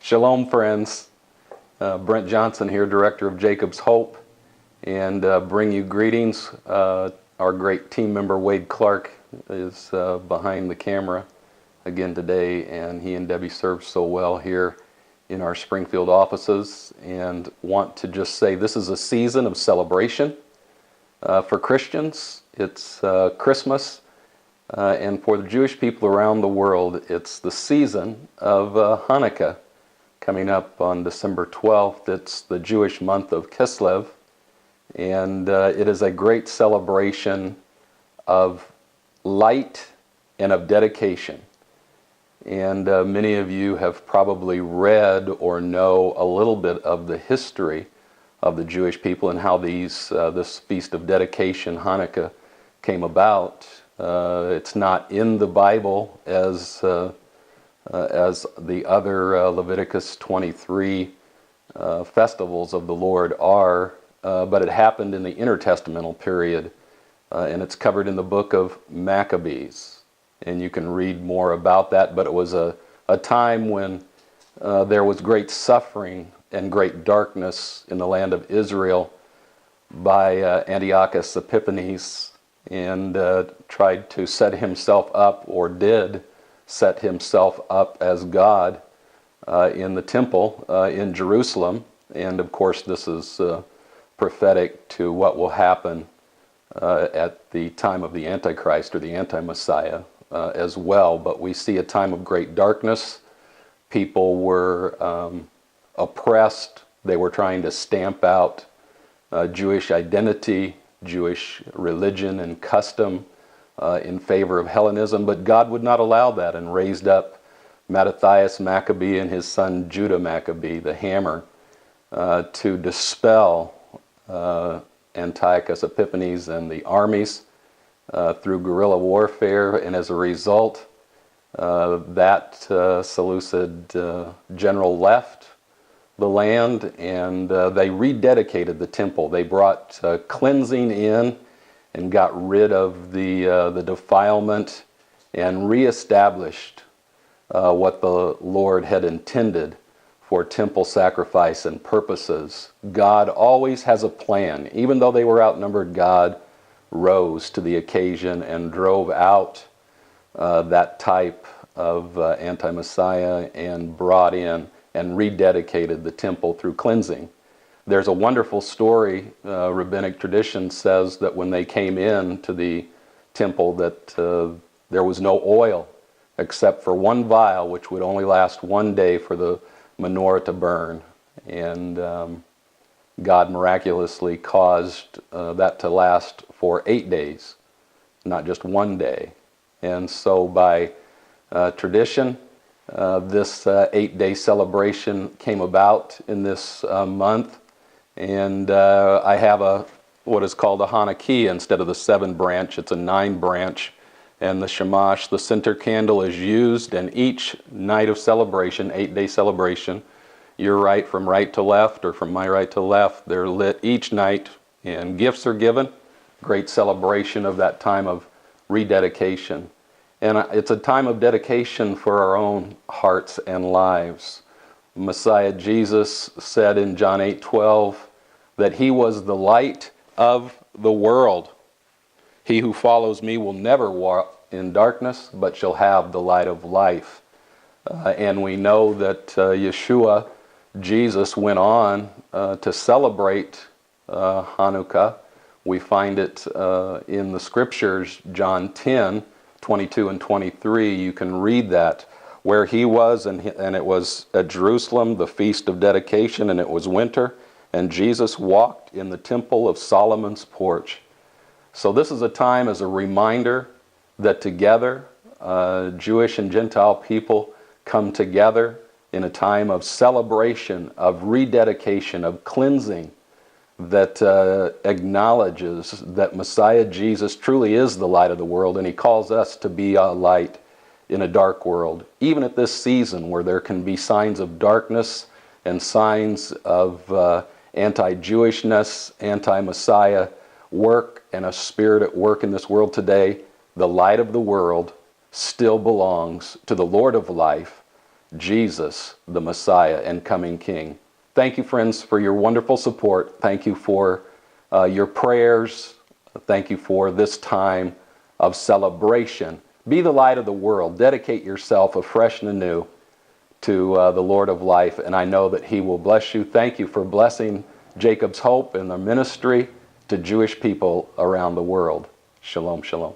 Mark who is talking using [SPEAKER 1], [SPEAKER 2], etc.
[SPEAKER 1] Shalom, friends. Brent Johnson here, Director of Jacob's Hope, and bring you greetings. Our great team member, Wade Clark, is behind the camera again today, and he and Debbie serve so well here in our Springfield offices, and want to just say this is a season of celebration for Christians. It's Christmas, and for the Jewish people around the world, it's the season of Hanukkah. Coming up on December 12th, it's the Jewish month of Kislev, and it is a great celebration of light and of dedication. And many of you have probably read or know a little bit of the history of the Jewish people and how this Feast of Dedication, Hanukkah, came about. It's not in the Bible as the other Leviticus 23 festivals of the Lord are, but it happened in the intertestamental period, and it's covered in the book of Maccabees, and you can read more about that. But it was a time when there was great suffering and great darkness in the land of Israel by Antiochus Epiphanes, and tried to set himself up, or did set himself up as God in the temple in Jerusalem. And of course this is prophetic to what will happen at the time of the Antichrist or the Anti-Messiah as well. But we see a time of great darkness. People were oppressed. They were trying to stamp out Jewish identity, Jewish religion and custom in favor of Hellenism, but God would not allow that, and raised up Mattathias Maccabee and his son Judah Maccabee, the hammer, to dispel Antiochus Epiphanes and the armies through guerrilla warfare. And as a result, that Seleucid general left the land, and they rededicated the temple. They brought cleansing in and got rid of the defilement, and reestablished what the Lord had intended for temple sacrifice and purposes. God always has a plan. Even though they were outnumbered, God rose to the occasion and drove out that type of anti-Messiah, and brought in and rededicated the temple through cleansing. There's a wonderful story. Rabbinic tradition says that when they came in to the temple, that there was no oil except for one vial, which would only last one day for the menorah to burn. And God miraculously caused that to last for 8 days, not just one day. And so by tradition, this 8-day celebration came about in this month. And I have what is called a Hanukkah instead of the 7-branch. It's a 9-branch. And the shamash, the center candle, is used. And each night of celebration, 8-day celebration, your right from right to left, or from my right to left, they're lit each night, and gifts are given. Great celebration of that time of rededication. And it's a time of dedication for our own hearts and lives. Messiah Jesus said in John 8:12 that he was the light of the world. He who follows me will never walk in darkness, but shall have the light of life. And we know that Yeshua, Jesus, went on to celebrate Hanukkah. We find it in the scriptures, John 10:22 and 23. You can read that, where he was, and it was at Jerusalem, the Feast of Dedication, and it was winter, and Jesus walked in the temple of Solomon's porch. So this is a time as a reminder that together, Jewish and Gentile people come together in a time of celebration, of rededication, of cleansing, that acknowledges that Messiah Jesus truly is the light of the world, and he calls us to be a light in a dark world. Even at this season where there can be signs of darkness and signs of anti-Jewishness, anti-Messiah work, and a spirit at work in this world today, the light of the world still belongs to the Lord of life, Jesus, the Messiah and coming King. Thank you, friends, for your wonderful support. Thank you for your prayers. Thank you for this time of celebration. Be the light of the world. Dedicate yourself afresh and anew to the Lord of life, and I know that He will bless you. Thank you for blessing Jacob's Hope and the ministry to Jewish people around the world. Shalom, shalom.